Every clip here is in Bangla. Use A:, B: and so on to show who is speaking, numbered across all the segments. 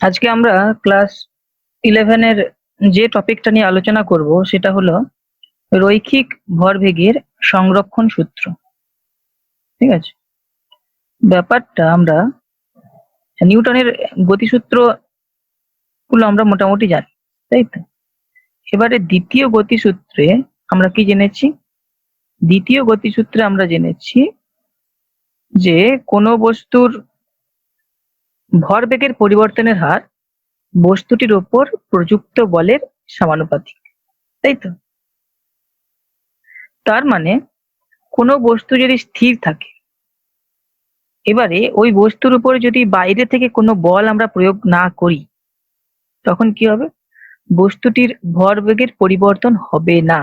A: আজকে আমরা ক্লাস 11-এর যে টপিকটা নিয়ে আলোচনা করব সেটা হলো রৈখিক ভরবেগের সংরক্ষণ সূত্র। ঠিক আছে, ব্যাপারটা আমরা নিউটনের গতিসূত্র গুলো আমরা মোটামুটি জানি, তাই তো? এবারে দ্বিতীয় গতিসূত্রে আমরা কি জেনেছি? দ্বিতীয় গতিসূত্রে আমরা জেনেছি যে কোনো বস্তুর ভরবেগের পরিবর্তনের হার বস্তুটির ওপর প্রযুক্ত বলের সমানুপাতিক, তাই তো? তার মানে কোনো বস্তু যদি স্থির থাকে, এবারে ওই বস্তুর উপরে যদি বাইরে থেকে কোনো বল আমরা প্রয়োগ না করি, তখন কি হবে? বস্তুটির ভরবেগের পরিবর্তন হবে না।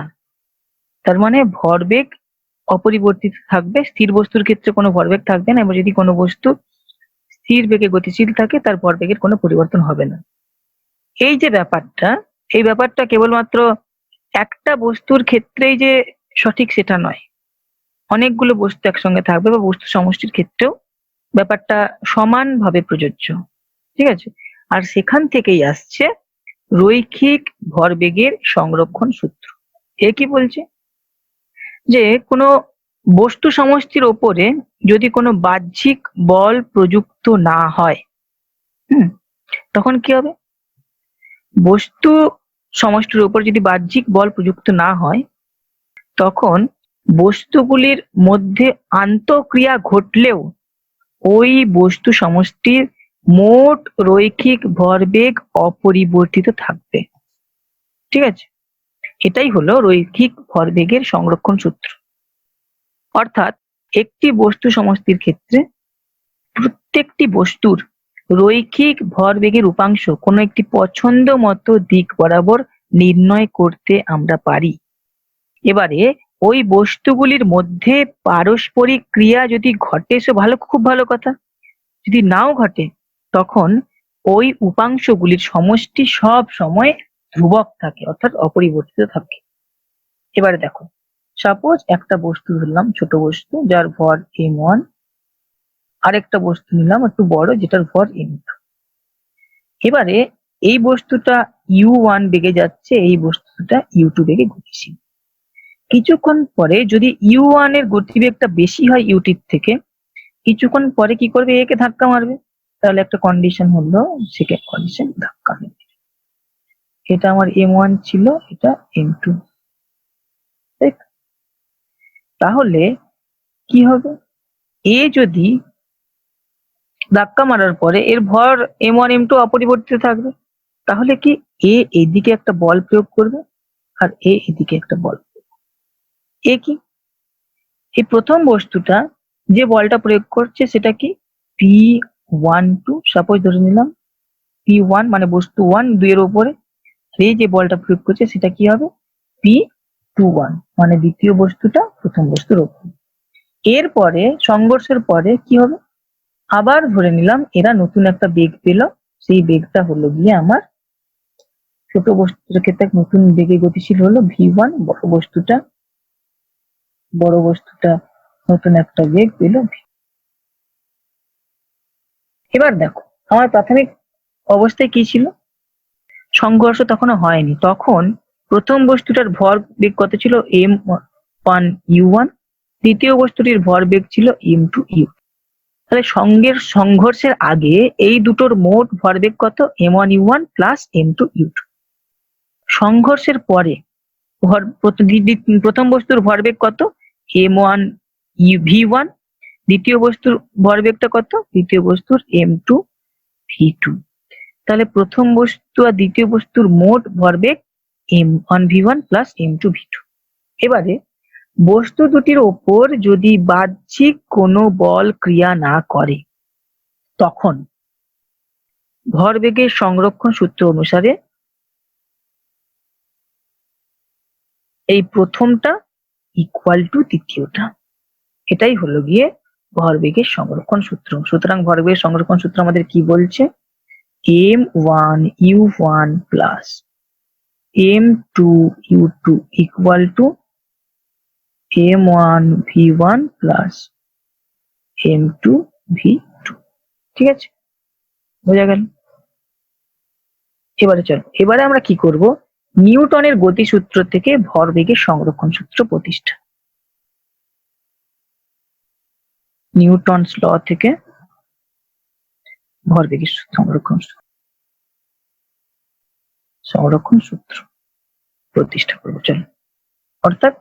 A: তার মানে ভরবেগ অপরিবর্তিত থাকবে। স্থির বস্তুর ক্ষেত্রে কোনো ভরবেগ থাকবে না, এবং যদি কোনো বস্তু স্থির বেগে গতিশীল থাকে তার ভরবেগের কোনো পরিবর্তন হবে না। এই যে ব্যাপারটা, এই ব্যাপারটা কেবলমাত্র একটা বস্তুর ক্ষেত্রেই যে সঠিক সেটা নয়। অনেকগুলো বস্তু একসঙ্গে থাকবে বা বস্তু সমষ্টির ক্ষেত্রেও ব্যাপারটা সমানভাবে প্রযোজ্য। ঠিক আছে, আর সেখান থেকেই আসছে রৈখিক ভরবেগের সংরক্ষণ সূত্র। এ কি বলছে? যে কোনো বস্তু সমষ্টির ওপরে যদি কোনো বাহ্যিক বল প্রযুক্ত না হয়, হুম, তখন কি হবে? বস্তু সমষ্টির উপর যদি বাহ্যিক বল প্রযুক্ত না হয়, তখন বস্তুগুলির মধ্যে আন্তঃক্রিয়া ঘটলেও ওই বস্তু সমষ্টির মোট রৈখিক ভরবেগ অপরিবর্তিত থাকবে। ঠিক আছে, এটাই হলো রৈখিক ভরবেগের সংরক্ষণ সূত্র। অর্থাৎ একটি বস্তু সমষ্টির ক্ষেত্রে প্রত্যেকটি বস্তুর রৈখিক ভরবেগের উপাংশ কোনো একটি পছন্দ মতো দিক বরাবর নির্ণয় করতে আমরা পারি। এবারে ওই বস্তুগুলির মধ্যে পারস্পরিক ক্রিয়া যদি ঘটে সে খুব ভালো কথা। যদি নাও ঘটে, তখন ওই উপাংশগুলির সমষ্টি সব সময় ধ্রুবক থাকে, অর্থাৎ অপরিবর্তিত থাকে। এবারে দেখো, সাপোজ একটা বস্তু ধরলাম, ছোট বস্তু যার ভর m1, আরেকটা বস্তু নিলাম একটু বড় যেটার ভর m2। এবারে এই বস্তুটা u1 বেগে যাচ্ছে, এই বস্তুটা u2 বেগে গতিশীল। কিছুক্ষণ পরে যদি u1 এর গতিবেগটা বেশি হয় u2 থেকে, কিছুক্ষণ পরে কি করবে? একে ধাক্কা মারবে। তাহলে একটা কন্ডিশন হলো, সেকেন্ড কন্ডিশন ধাক্কা মেরে। এটা আমার m1 ছিল, এটা m2। তাহলে কি হবে? এ যদি ধাক্কা মারার পরে এর ভর m1 m2 অপরিবর্তিত থাকবে, তাহলে কি এ এদিকে একটা বল প্রয়োগ করবে আর এ এদিকে একটা বল। এ কি? এই প্রথম বস্তুটা যে বলটা প্রয়োগ করছে সেটা কি? p12, সাপোজ ধরে নিলাম p1 মানে বস্তু 1 2 এর উপরে। এই যে বলটা প্রয়োগ করছে সেটা কি হবে? p21 মানে দ্বিতীয় বস্তুটা প্রথম বস্তুর উপর। এরপরে সংঘর্ষের পরে কি হবে? আবার ধরে নিলাম এরা নতুন একটা বেগ পেল, সেই বেগটা হলো গিয়ে আমার ছোট বস্তুটার ক্ষেত্রে নতুন বেগে গতিশীল হলো v1। বড় বস্তুটা নতুন একটা বেগ পেল v। এবার দেখো, আমার প্রাথমিক অবস্থায় কি ছিল? সংঘর্ষ তখনও হয়নি। তখন প্রথম বস্তুটার ভর বেগ কত ছিল? m1 u1। দ্বিতীয় বস্তুটির ভর বেগ ছিল m2 u। তাহলে সংঘর্ষের আগে এই দুটোর মোট ভরবেগ কত? m1 u1 plus m2 u2। সংঘর্ষের পরে প্রথম বস্তুর ভরবেগ কত? m1 v1। দ্বিতীয় বস্তুর ভরবেগটা কত? দ্বিতীয় বস্তুর m2 v2। তাহলে প্রথম বস্তু আর দ্বিতীয় বস্তুর মোট ভরবেগ m1 v1 plus m2 v2। এবারে বস্তু দুটির ওপর যদি বাহ্যিক কোনো বল ক্রিয়া না করে, তখন ভরবেগের সংরক্ষণ সূত্র অনুসারে এই প্রথমটা ইকুয়াল টু দ্বিতীয়টা। এটাই হলো গিয়ে ভরবেগের সংরক্ষণ সূত্র। সুতরাং ভরবেগের সংরক্ষণ সূত্র আমাদের কি বলছে? m1 u1 plus m2 u2 equal to m1 v1 plus m2 v2। ঠিক আছে, বোঝা গেল? এবারে আমরা কি করব, নিউটনের গতিসূত্র থেকে ভরবেগের সংরক্ষণ সূত্র প্রতিষ্ঠা। নিউটনস ল থেকে ভরবেগের সংরক্ষণ সূত্র প্রতিষ্ঠা করবো। চলো, অর্থাৎ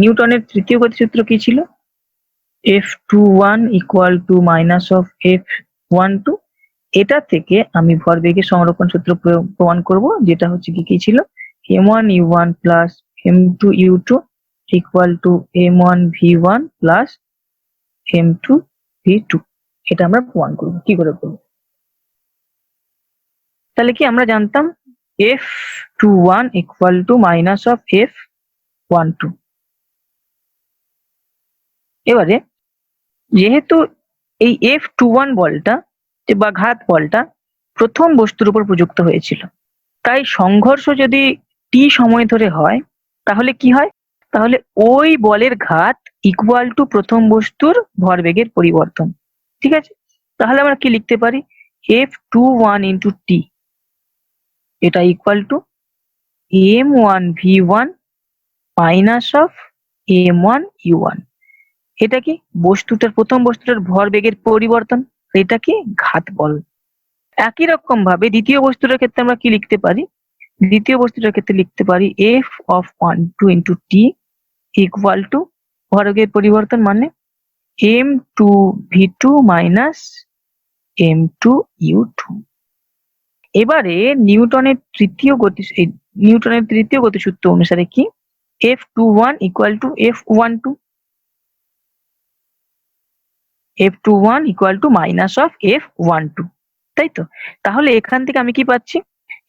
A: নিউটনের তৃতীয় গতিসূত্র কি ছিল? F21 equal to minus of F12। এটা থেকে আমি ভরবেগের সংরক্ষণ সূত্র প্রমাণ করব, যেটা হচ্ছে কি ছিল, m1u1 plus m2u2 equal to m1v1 plus m2v2। এটা আমরা প্রমাণ করব। কি করে করব? তাহলে কি আমরা জানতাম F21 equal to minus of F12। এবারে যেহেতু এই F21 বলটা বা ঘাত বলটা প্রথম বস্তুর উপর প্রযুক্ত হয়েছিল, তাই সংঘর্ষ যদি t সময় ধরে হয় তাহলে কি হয়? তাহলে ওই বলের ঘাত ইকুয়াল টু প্রথম বস্তুর ভরবেগের পরিবর্তন। ঠিক আছে, তাহলে আমরা কি লিখতে পারি? F21 ইন্টু t, এটা equal to m1v1 minus of m1u1। এটা কি প্রথম বস্তুটার ভরবেগের পরিবর্তন, এটা কি ঘাত বল। একই রকম ভাবে দ্বিতীয় বস্তুটার ক্ষেত্রে আমরা কি লিখতে পারি? দ্বিতীয় বস্তুটার ক্ষেত্রে লিখতে পারি f of 12 into t equal to ভরবেগের পরিবর্তন মানে m2v2 মাইনাস m2u2। এবারে নিউটনের তৃতীয় গতিসূত্র অনুসারে কি, F21 equal to F12, F21 equal to minus of F12, তাই তো? তাহলে এখান থেকে আমি কি পাচ্ছি?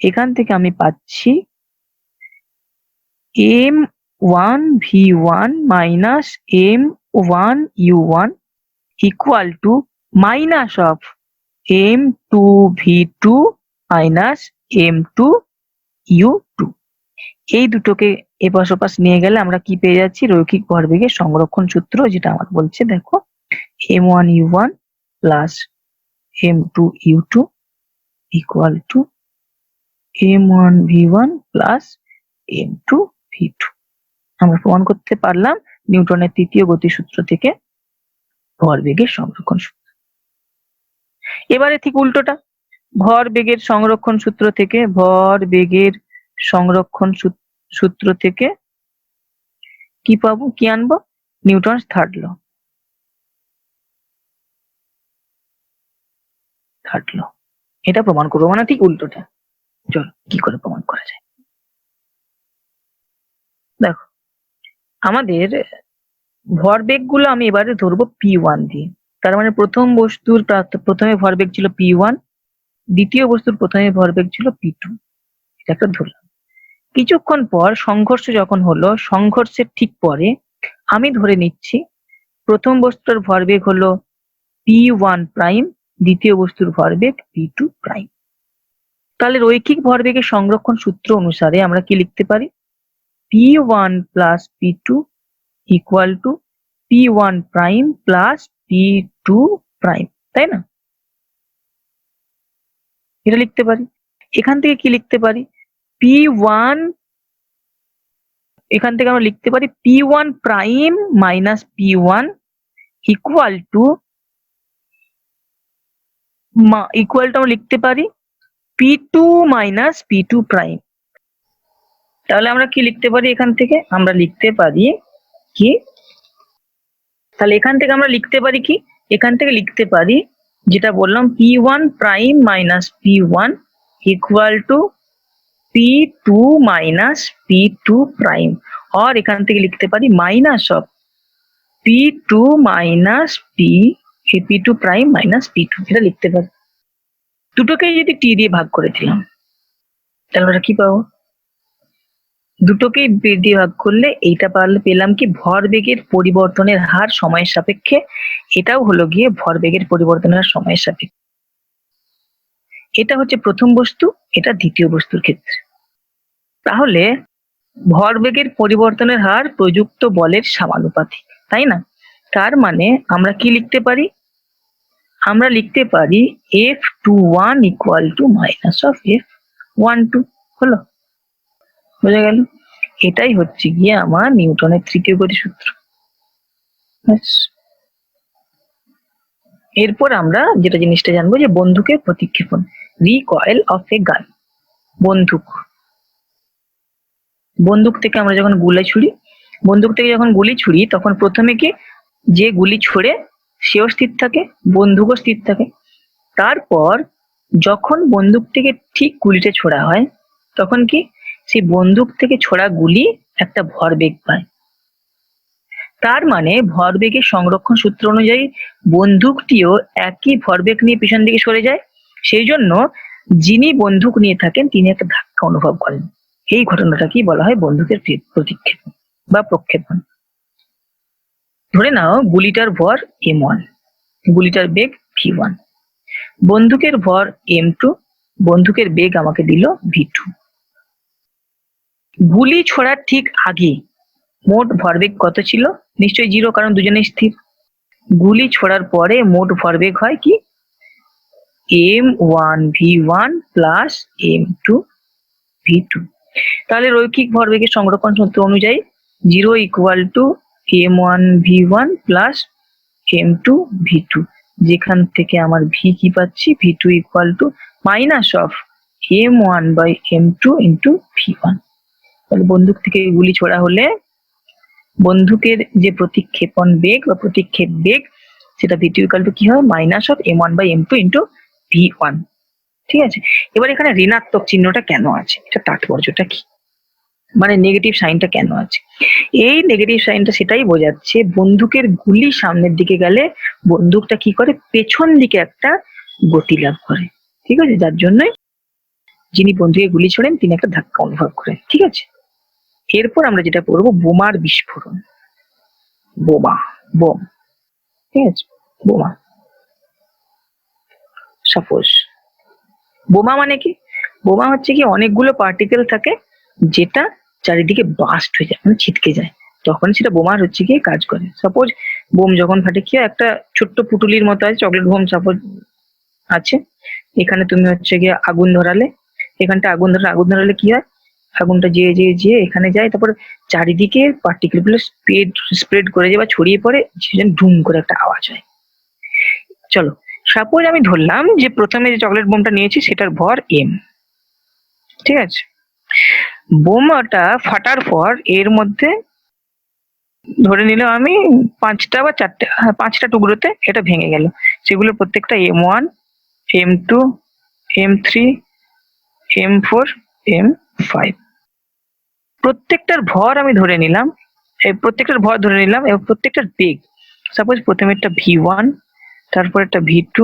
A: এখান থেকে আমি পাচ্ছি m1v1 minus m1u1 equal to minus of m2v2 minus m2u2। এই দুটোকে এপাশ ওপাশ নিয়ে গেলে আমরা কি পেয়ে যাচ্ছি? রৈখিক ভরবেগের সংরক্ষণ সূত্র, যেটা আমার বলছে দেখো m1u1 plus m2u2 equal to m1v1 plus m2v2। আমরা প্রমাণ করতে পারলাম নিউটনের তৃতীয় গতিসূত্র থেকে ভরবেগের সংরক্ষণ সূত্র। এবারে ঠিক উল্টোটা, ভরবেগের সংরক্ষণ সূত্র থেকে কি পাবো, কি আনবো? Newton's third law. এটা প্রমাণ করবো, মানে ঠিক উল্টোটা। চলো কি করে প্রমাণ করা যায়। দেখো, আমাদের ভরবেগ গুলো আমি এবারে ধরবো p1 দিয়ে। তার মানে প্রথম বস্তুর প্রথমে ভরবেগ ছিল p1, দ্বিতীয় বস্তুর প্রথমে ভরবেগ ছিল p2। এটা একটা ধরলাম। কিছুক্ষণ পর সংঘর্ষ যখন হলো, সংঘর্ষের ঠিক পরে আমি ধরে নিচ্ছি প্রথম বস্তুর ভরবেগ হলো p1 প্রাইম, দ্বিতীয় বস্তুর ভরবেগ p2 প্রাইম। তাহলে রৈখিক ভরবেগের সংরক্ষণ সূত্র অনুসারে আমরা কি লিখতে পারি? p1 plus p2 equal to p1 prime plus p2 prime, তাই না? এটা লিখতে পারি। এখান থেকে কি লিখতে পারি? p1, এখান থেকে আমরা লিখতে পারি p1 prime minus p1 equal two আমরা লিখতে পারি p2 মাইনাস p2 প্রাইম। তাহলে আমরা কি লিখতে পারি? এখান থেকে আমরা লিখতে পারি কি, তাহলে এখান থেকে আমরা লিখতে পারি কি, এখান থেকে লিখতে পারি যেটা বললাম p1 prime minus p1 equal to p2 minus p2 prime. আর এখান থেকে লিখতে পারি minus of p2 minus p2 prime minus p2। এটা লিখতে পারি। দুটোকে যদি t দিয়ে ভাগ করে দিলাম তাহলে আমরা কি পাবো? দুটোকেই দিয়ে ভাগ করলে এইটা পেলাম কি, ভরবেগের পরিবর্তনের হার সময়ের সাপেক্ষে। এটাও হলো গিয়ে ভরবেগের পরিবর্তনের হার সময়ের সাপেক্ষে। এটা হচ্ছে প্রথম বস্তু, এটা দ্বিতীয় বস্তুর ক্ষেত্রে। তাহলে ভরবেগের পরিবর্তনের হার প্রযুক্ত বলের সমানুপাতিক, তাই না? তার মানে আমরা কি লিখতে পারি? আমরা লিখতে পারি F21 equal to minus of F12। 1 2 হলো, বোঝা গেল? এটাই হচ্ছে গিয়ে আমার নিউটনের তৃতীয় গতি সূত্র। এরপর আমরা যেটা জিনিসটা জানবো যে বন্দুকের প্রতিক্ষেপণ, রিকয়েল অফ এ গান। বন্দুক, বন্দুক থেকে আমরা যখন গুলি ছুড়ি তখন প্রথমে কি যে গুলি ছোড়ে সেও স্থির থাকে, বন্দুকও স্থির থাকে। তারপর যখন বন্দুক থেকে ঠিক গুলিটা ছোড়া হয় তখন কি সেই বন্দুক থেকে ছোড়া গুলি একটা ভরবেগ পায়। তার মানে ভরবেগের সংরক্ষণ সূত্র অনুযায়ী বন্দুকটিও একই ভরবেগ নিয়ে পিছন দিকে সরে যায়। সেই জন্য যিনি বন্দুক নিয়ে থাকেন তিনি একটা ধাক্কা অনুভব করেন। এই ঘটনাটাকেই বলা হয় বন্দুকের প্রতিক্ষেপণ বা প্রক্ষেপণ। ধরে নাও গুলিটার ভর m1, গুলিটার বেগ v1, বন্দুকের ভর m2, বন্দুকের বেগ আমাকে দিল v2। গুলি ছোড়ার ঠিক আগে মোট ভরবেগ কত ছিল? নিশ্চয়ই 0, কারণ দুজনেই স্থির। গুলি ছোড়ার পরে মোট ভরবেগ হয় কি m1 v1 plus m2 v2। তাহলে রৈখিক ভরবেগের সংরক্ষণ সূত্র অনুযায়ী 0 equal to m1 v1 plus m2 v2, যেখান থেকে আমার v কি পাচ্ছি v2 equal to minus of m1 by m2 into v1। তাহলে বন্দুক থেকে গুলি ছোড়া হলে বন্দুকের যে প্রতিক্ষেপণ বেগ বা প্রতিক্ষেপ বেগ সেটা v2 ইকুয়াল টু কি হয় minus of m1 by m2 into v1। ঠিক আছে, এবার এখানে ঋণাত্মক চিহ্নটা কেন আছে, এটা তাৎপর্যটা কি, মানে নেগেটিভ সাইনটা কেন আছে? এই নেগেটিভ সাইনটা সেটাই বোঝাচ্ছে বন্দুকের গুলি সামনের দিকে গেলে বন্দুকটা কি করে পেছন দিকে একটা গতি লাভ করে। ঠিক আছে, যার জন্য যিনি বন্দুকে গুলি ছোড়েন তিনি একটা ধাক্কা অনুভব করেন। ঠিক আছে, এরপর আমরা যেটা পড়বো বোমার বিস্ফোরণ। বোমা, বোম, ঠিক আছে, বোমা। সাপোজ বোমা মানে কি, বোমা হচ্ছে কি অনেকগুলো পার্টিকেল থাকে যেটা চারিদিকে বাস্ট হয়ে যায়, মানে ছিটকে যায়, তখন সেটা বোমার হচ্ছে গিয়ে কাজ করে। সাপোজ বোম যখন ফাটে কি একটা ছোট্ট পুটুলির মতো আছে, চকলেট বোম সাপোজ আছে, এখানে তুমি হচ্ছে গিয়ে আগুন ধরালে, এখানটা আগুন ধরালে কি হয়, আগুনটা যে এখানে যায়, তারপর চারিদিকে পার্টিকেল গুলো স্প্রেড করে যায় বা ছড়িয়ে পড়ে, ধুম করে একটা আওয়াজ হয়। চলো সাপোজ আমি ধরলাম যে প্রথমে যে চকলেট বোমটা নিয়েছি সেটার ভর m, ঠিক আছে, বোমাটা ফাটার পর এর মধ্যে ধরে নিলাম আমি 5টা বা 4টে, 5টা টুকরোতে এটা ভেঙে গেল, সেগুলো প্রত্যেকটা m1 m2 m3 m4 m5, প্রত্যেকটার ভর আমি ধরে নিলাম, প্রত্যেকটার ভর ধরে নিলাম এবং প্রত্যেকটার বেগ, সাপোজ প্রথমে একটা v1, তারপর একটা v2,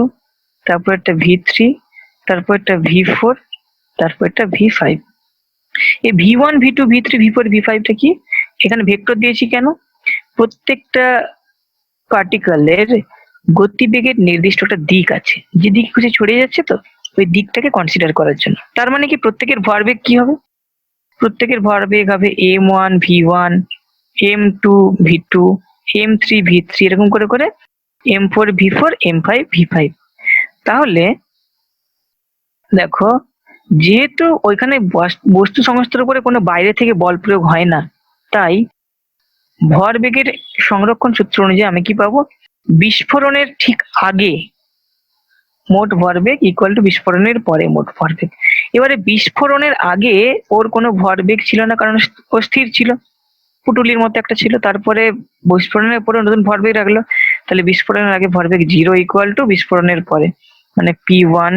A: তারপর একটা v3, তারপর একটা v4, তারপর একটা v5। এই v1 v2 v3 v4 v5 টা কি, এখানে ভেক্টর দিয়েছি কেন, প্রত্যেকটা পার্টিকেলের গতিবেগের নির্দিষ্ট একটা দিক আছে, যে দিক খুঁজে ছড়িয়ে যাচ্ছে, তো ওই দিকটাকে কনসিডার করার জন্য। তার মানে কি প্রত্যেকের ভরবেগ কি হবে, প্রত্যেকের ভরবেগ হবে m1 v1 m2 v2 m3 v3 এরকম করে করে m4 v4 m5 v5। তাহলে দেখো যেহেতু ওইখানে বস্তু সংস্থার উপরে কোনো বাইরে থেকে বল প্রয়োগ হয় না, তাই ভরবেগের সংরক্ষণ সূত্র অনুযায়ী আমি কি পাবো, বিস্ফোরণের ঠিক আগে মোট ভরবেগ ইকুয়াল টু বিস্ফোরণের পরে মোট ভরবেগ। এবারে বিস্ফোরণের আগে ওর কোনো ভরবেগ ছিল না, কারণ ও স্থির ছিল, পুটুলির মতো একটা ছিল, তারপরে বিস্ফোরণের পরে নতুন ভরবেগ রাখলো, তাহলে বিস্ফোরণের আগে ভরবেগ 0 ইকুয়াল টু বিস্ফোরণের পরে, মানে p1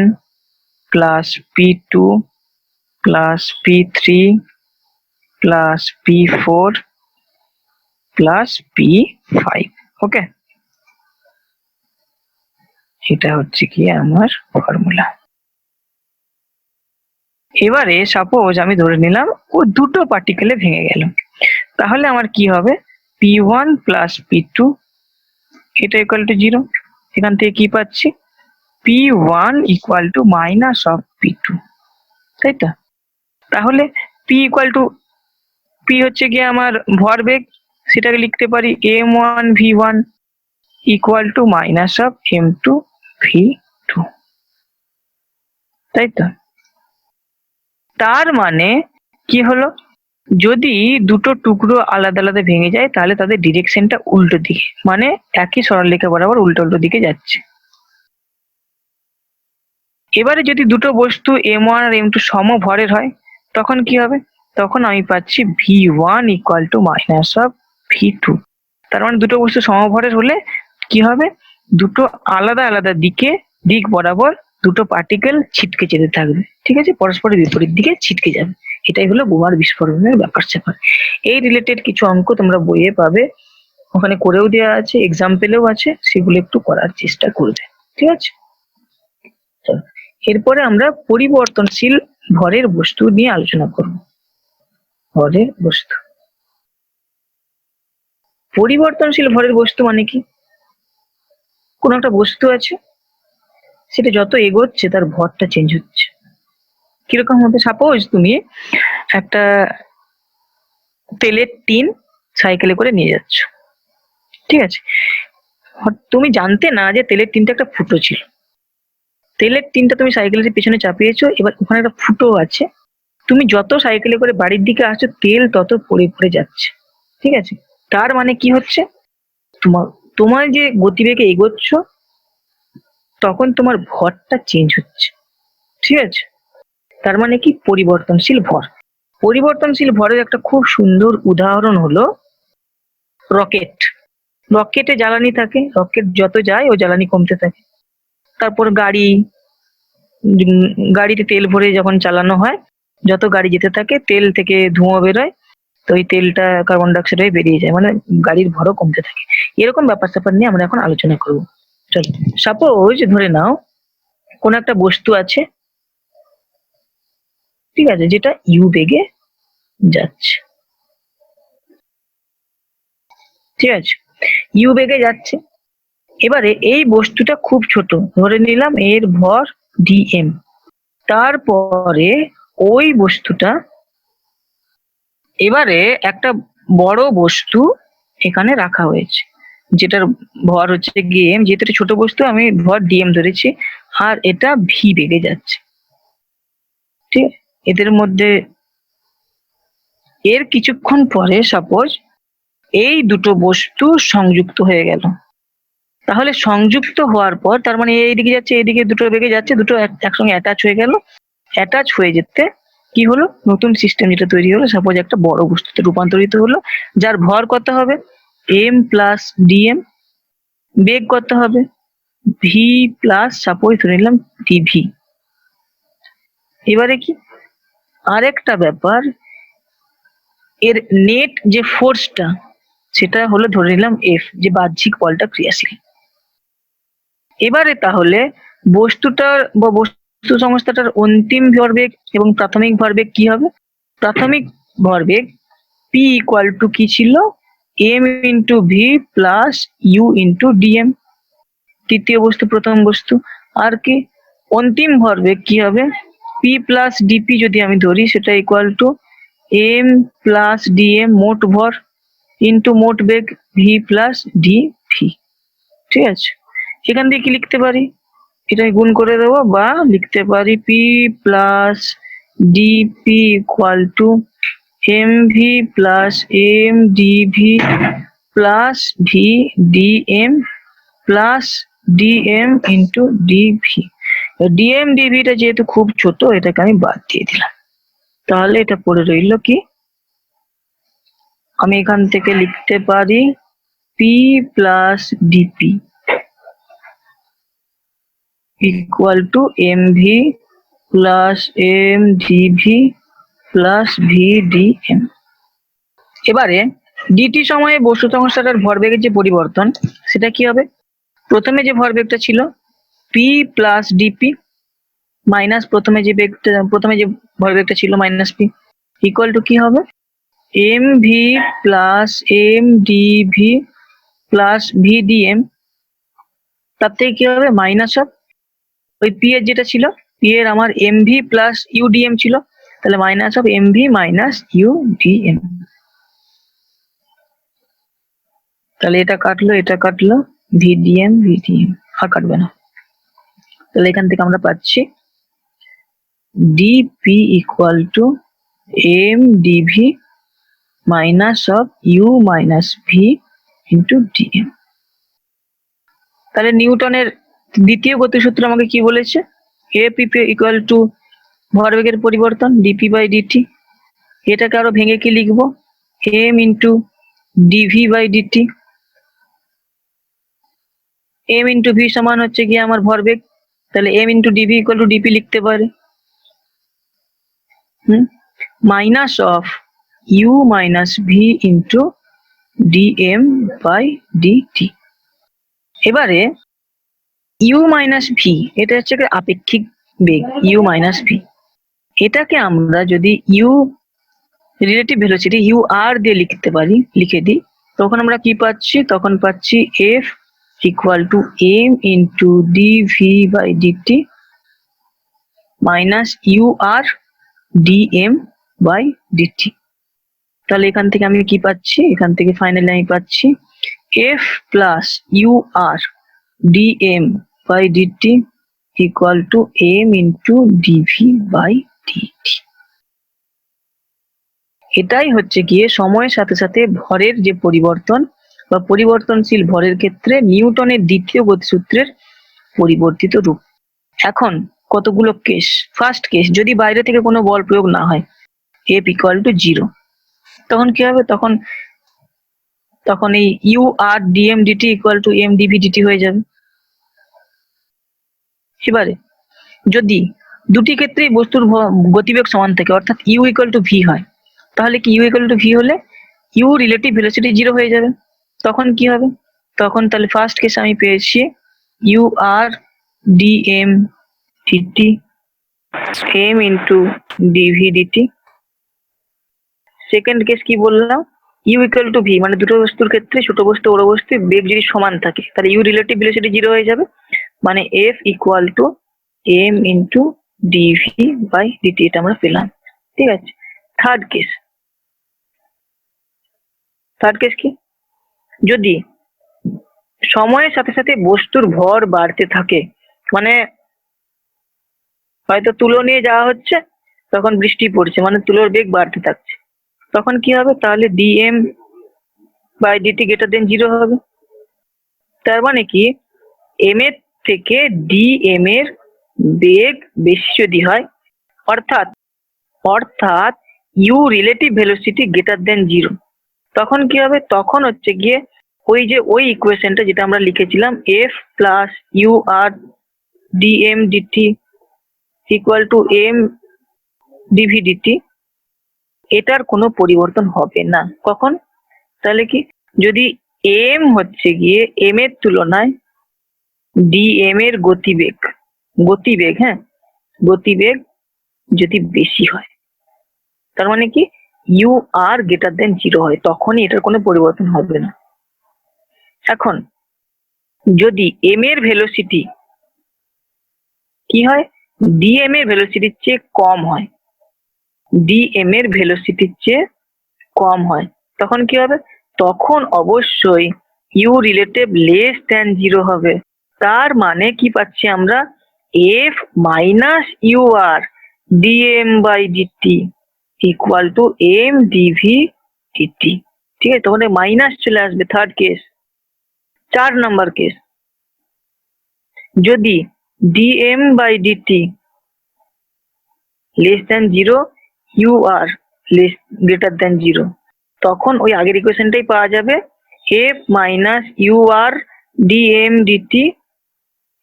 A: plus p2 plus p3 plus p4 plus p5। ওকে, এটা হচ্ছে কি আমার ফর্মুলা। এবারে সাপোজ আমি ধরে নিলাম ও দুটো পার্টিকেলে ভেঙে গেল, তাহলে আমার কি হবে p1 প্লাস p2, এটা ইকুয়াল টু 0, এখান থেকে কি পাচ্ছি p1 equal to minus of p2, তাই তো? তাহলে p ইকুয়াল টু, p হচ্ছে গিয়ে আমার ভরবেগ, সেটাকে লিখতে পারি m1 v1 equal to minus of m2 v2, তাই তো? তার মানে কি হলো, যদি দুটো টুকরো আলাদা আলাদা ভেঙে যায় তাহলে তাদের ডিরেকশনটা উল্টো দিকে, মানে একই সরলরেখা বরাবর উল্টো উল্টো দিকে যাচ্ছে। এবারে যদি দুটো বস্তু m1 আর m2 সমভরের হয় তখন কি হবে, তখন আমি পাচ্ছি v1 equal to minus of v2। তার মানে দুটো বস্তু সমভরের হলে কি হবে, দুটো আলাদা আলাদা দিক বরাবর দুটো পার্টিকেল ছিটকে যেতে থাকবে, ঠিক আছে, পরস্পরের বিপরীত দিকে ছিটকে যাবে। এটাই হলো বোমার বিস্ফোরণের ব্যাপার স্যাপার। এই রিলেটেড কিছু অঙ্ক তোমরা বইয়ে পাবে, ওখানে করেও দেওয়া আছে, এক্সাম্পলেও আছে, সেগুলো একটু করার চেষ্টা করবে, ঠিক আছে। চলো, এরপরে আমরা পরিবর্তনশীল ভরের বস্তু নিয়ে আলোচনা করব। ভরের বস্তু, পরিবর্তনশীল ভরের বস্তু মানে কি, কোন একটা বস্তু আছে, সেটা যত এগোচ্ছে তার ভরটা চেঞ্জ হচ্ছে। কিরকম হবে, সাপোজ তুমি একটা তেলের টিন সাইকেলে করে নিয়ে যাচ্ছ, ঠিক আছে, তুমি জানতে না যে তেলের টিনটা একটা ফুটো ছিল, তেলের টিনটা তুমি সাইকেলের পেছনে চাপিয়েছো, এবার ওখানে একটা ফুটো আছে, তুমি যত সাইকেলে করে বাড়ির দিকে আসছো তেল তত পড়ে পড়ে যাচ্ছে, ঠিক আছে। তার মানে কি হচ্ছে, তোমার তোমার যে গতিবেগে এগোচ্ছ তখন তোমার ভরটা চেঞ্জ হচ্ছে, ঠিক আছে। তার মানে কি, পরিবর্তনশীল ভর। পরিবর্তনশীল ভরের একটা খুব সুন্দর উদাহরণ হলো রকেট। রকেটে জ্বালানি থাকে, রকেট যত যায় ও জ্বালানি কমতে থাকে। তারপর গাড়ি, গাড়িতে তেল ভরে যখন চালানো হয়, যত গাড়ি যেতে থাকে তেল থেকে ধোঁয়া বেরোয়, তো ওই তেলটা কার্বন ডাইঅক্সাইড হয়ে বেরিয়ে যায়, মানে গাড়ির ভরও কমতে থাকে। এরকম ব্যাপার স্যাপার নিয়ে আমরা এখন আলোচনা করব। চলো, সাপোজ ধরে নাও কোন একটা বস্তু আছে, ঠিক আছে, যেটা ইউ বেগে যাচ্ছে, ঠিক আছে, ইউ বেগে যাচ্ছে। এবারে এই বস্তুটা খুব ছোট, ধরে নিলাম এর ভর ডিএম। তারপরে ওই বস্তুটা, এবারে একটা বড় বস্তু এখানে রাখা হয়েছে, যেটার ভর হচ্ছে গিয়ে এম, যেহেতু এটা ছোট বস্তু আমি ভর ডিএম ধরেছি, আর এটা ভি বেগে যাচ্ছে, ঠিক আছে? এদের মধ্যে এর কিছুক্ষণ পরে সাপোজ এই দুটো বস্তু সংযুক্ত হয়ে গেল। তাহলে সংযুক্ত হওয়ার পর তার মানে এইদিকে যাচ্ছে, এইদিকে দুটো বেগে যাচ্ছে, দুটো একসঙ্গে অ্যাটাচ হয়ে গেল। অ্যাটাচ হয়ে যেতে কি হলো, নতুন সিস্টেম যেটা তৈরি হলো, সাপোজ একটা বড় বস্তুতে রূপান্তরিত হলো, যার ভর কত হবে এম প্লাস ডিএম, বেগ কত হবে ভি প্লাস সাপোজ ধরে নিলাম ডিভি। এবারে কি, আরেকটা ব্যাপার, এর নেট যে ফোর্সটা সেটা হলো ধরে নিলাম এফ, যে বাহ্যিক বলটা ক্রিয়াশীল। এবারে তাহলে বস্তুটার বা বস্তু সংস্থাটার অন্তিম ভরবেগ এবং প্রাথমিক ভরবেগ কি হবে, প্রাথমিক ভরবেগ পি ইকুয়াল টু কি ছিল, M into V plus U into DM, তৃতীয় বস্তু প্রথম বস্তু। আর কি অন্তিম ভরবেগ কি হবে, পি প্লাস ডিপি যদি আমি ধরি, সেটা equal to M plus DM মোট ভর ইন্টু মোট বেগ ভি প্লাস ডি ভি, ঠিক আছে। এখান থেকে কি লিখতে পারি, এটা গুণ করে দেবো, বা লিখতে পারি P plus DP equal to M V plus M DV plus V DM plus DM into DV. DM ডিভিটা যেহেতু খুব ছোট, এটাকে আমি বাদ দিয়ে দিলাম। তাহলে এটা পড়ে রইল কি, আমি এখান থেকে লিখতে পারি P plus DP equal to M V plus M DV plus V DM. এবারে ডিটি সময়ে বস্তু সংস্থাটার ভরবেগের যে পরিবর্তন সেটা কি হবে, প্রথমে যে ভরবেগটা ছিল পি প্লাস ডিপি মাইনাস প্রথমে যে ভরবেগটা ছিল মাইনাস পি ইকুয়াল টু কি হবে, M V plus M DV plus V DM, তার থেকে কি হবে মাইনাস অফ ওই পি এর যেটা ছিল, পি এর আমার এম ভি প্লাস ইউডিএম ছিল, তাহলে minus of M V minus UDM. তাহলে এটা কাটলো, এটা কাটলো, ভিডিএম আর কাটবে না। তাহলে এখান থেকে আমরা পাচ্ছি DP equal to M DV minus of U minus V into DM. তাহলে নিউটনের দ্বিতীয় গতিসূত্র আমাকে কি বলেছে? এপিপি ইকুয়াল টু ভরবেগের পরিবর্তন ডিপি বাই ডিটি। এটাকে আরো ভেঙে কি লিখবো? M into DV by DT. M into V সমান হচ্ছে গিয়ে আমার ভরবেগ, তাহলে M into DV equal to DP লিখতে পারে। Minus of U minus V into DM by DT. এবারে ইউ মাইনাস ভি এটা হচ্ছে আপেক্ষিক বেগ, ইউ মাইনাস ভি। এটাকে আমরা যদি U relative velocity U R দিয়ে লিখে দিই, তখন আমরা কি পাচ্ছি? তখন পাচ্ছি F equal to M into DV by DT minus U R DM by DT. তাহলে এখান থেকে আমি কি পাচ্ছি? এখান থেকে ফাইনালি আমি পাচ্ছি F plus U R DM by DT equal to M into DV by DT. এটাই হচ্ছে গিয়ে সময়ের সাথে সাথে ভরের যে পরিবর্তন বা পরিবর্তনশীল ভরের ক্ষেত্রে নিউটনের দ্বিতীয় গতিসূত্রের পরিবর্তিত রূপ। এখন কতগুলো কেস। ফার্স্ট কেস, যদি বাইরে থেকে কোনো বল প্রয়োগ না হয়, এফ ইকুয়াল টু 0, তখন কি হবে? তখন এই U R DM DT equal to M DV DT হয়ে যাবে। এবারে যদি দুটি ক্ষেত্রেই বস্তুর গতিবেগ সমান থাকে, অর্থাৎ ইউ ইকুয়াল টু ভি হয়, তাহলে কি ইউ ইকুয়াল টু ভি হলে ইউ রিলেটিভ ভেলোসিটি 0 হয়ে যাবে। তখন কি হবে? তখন তাহলে ফার্স্ট কেস আমি পেয়েছি U R DM DT M into DV DT. Second case কি বললাম? ইউ ইকুয়াল টু ভি, মানে দুটো বস্তুর ক্ষেত্রে ছোট বস্তু বড় বস্তু বেগ যদি সমান থাকে, তাহলে ইউ রিলেটিভ ভেলোসিটি 0 হয়ে যাবে, মানে F equal to M into DV by DT. এটা আমরা পেলাম। ঠিক আছে। থার্ড কেস কি? যদি সময়ের সাথে সাথে বস্তুর ভর বাড়তে থাকে, মানে হয়তো তুলো নিয়ে যাওয়া হচ্ছে, তখন বৃষ্টি পড়ছে, মানে তুলোর বেগ বাড়তে থাকছে, তখন কি হবে? তাহলে DM by DT greater than 0 হবে। তার মানে কি এম এর থেকে ডিএম এর বেগ বেশি যদি হয়, অর্থাৎ U relative velocity greater than 0, তখন কি হবে? তখন হচ্ছে গিয়ে ওই ইকুয়েশনটা যেটা আমরা লিখেছিলাম F plus U R DM DT equal to M DV DT, এটার কোনো পরিবর্তন হবে না। কখন? তাহলে কি যদি এম হচ্ছে গিয়ে এম এর তুলনায় ডিএম এর গতিবেগ যদি বেশি হয়, তার মানে কি ইউ আর গ্রেটার দেন 0 হয়, তখনই এটার কোনো পরিবর্তন হবে না। এখন যদি এম এর ভেলোসিটি কি হয়? ডিএম এর ভেলোসিটির চেয়ে কম হয়, তখন কি হবে? তখন অবশ্যই ইউ রিলেটিভ লেস দেন 0 হবে। তার মানে কি পাচ্ছি আমরা? F minus U R DM by DT equal to M DV DT. ঠিক আছে, তখন মাইনাস চলে আসবে। Third case. 4 নম্বর কেস, যদি DM by DT less than 0, U R greater than 0, তখন ওই আগের ইকুয়েশনটাই পাওয়া যাবে, F minus U R DM DT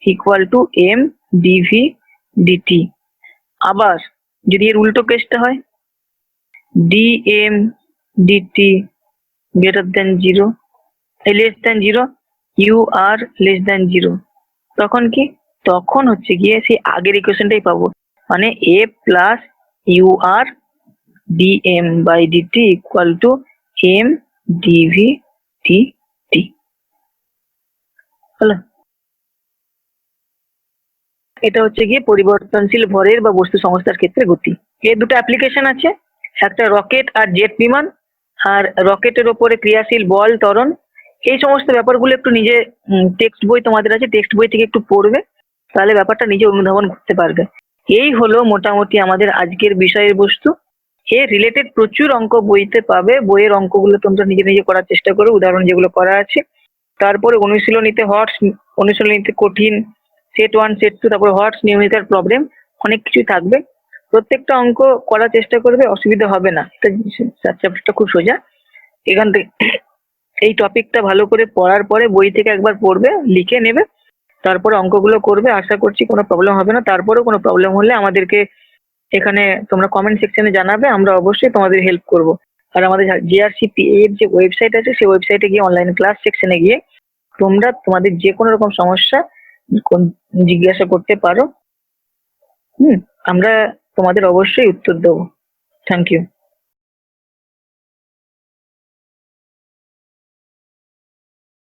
A: equal to M DV DT. আবার যদি এর উল্টো কেসটা হয়, DM DT greater than 0, less than 0, U আর লেস দেন 0, তখন কি? তখন হচ্ছে গিয়ে সেই আগের ইকুয়েশনটাই পাবো, মানে A plus U R DM by DT equal to M DV DT. হলো। এটা হচ্ছে গিয়ে পরিবর্তনশীল ভরের বা বস্তু সংস্থার ক্ষেত্রে গতি। এর দুটো অ্যাপ্লিকেশন আছে, একটা রকেট আর জেট বিমান, আর রকেটের ওপরে ক্রিয়াশীল বল ত্বরণ। এই সমস্ত ব্যাপারগুলো একটু নিজে টেক্সট বই তোমাদের আছে, টেক্সট বই থেকে একটু পড়বে, তাহলে ব্যাপারটা নিজে অনুধাবন করতে পারবে। এই হলো মোটামুটি আমাদের আজকের বিষয়ের বস্তু। এর রিলেটেড প্রচুর অঙ্ক বইতে পাবে, বইয়ের অঙ্কগুলো তোমরা নিজে নিজে করার চেষ্টা করো, উদাহরণ যেগুলো করা আছে। তারপরে অনুশীলনীতে হটস, অনুশীলনীতে কঠিন, সেট 1 সেট 2, তারপর হটস, নিয়মিতার প্রবলেম, অনেক কিছুই থাকবে। প্রত্যেকটা অঙ্ক করার চেষ্টা করবে, অসুবিধা হবে না। এটা চ্যাপ্টারটা খুব সোজা। এখান থেকে এই টপিকটা ভালো করে পড়ার পরে বই থেকে একবার পড়বে, লিখে নেবে, তারপরে অঙ্কগুলো করবে। আশা করছি কোনো প্রবলেম হবে না। তারপরেও কোনো প্রবলেম হলে আমাদেরকে এখানে তোমরা কমেন্ট সেকশনে জানাবে, আমরা অবশ্যই তোমাদের হেল্প করব। আর আমাদের জিআরসিপি এর যে ওয়েবসাইট আছে, সেই ওয়েবসাইটে গিয়ে অনলাইন ক্লাস সেকশনে গিয়ে তোমরা তোমাদের যে কোনো রকম সমস্যা জিজ্ঞাসা করতে পারো। আমরা তোমাদের অবশ্যই উত্তর দেবো। Thank you.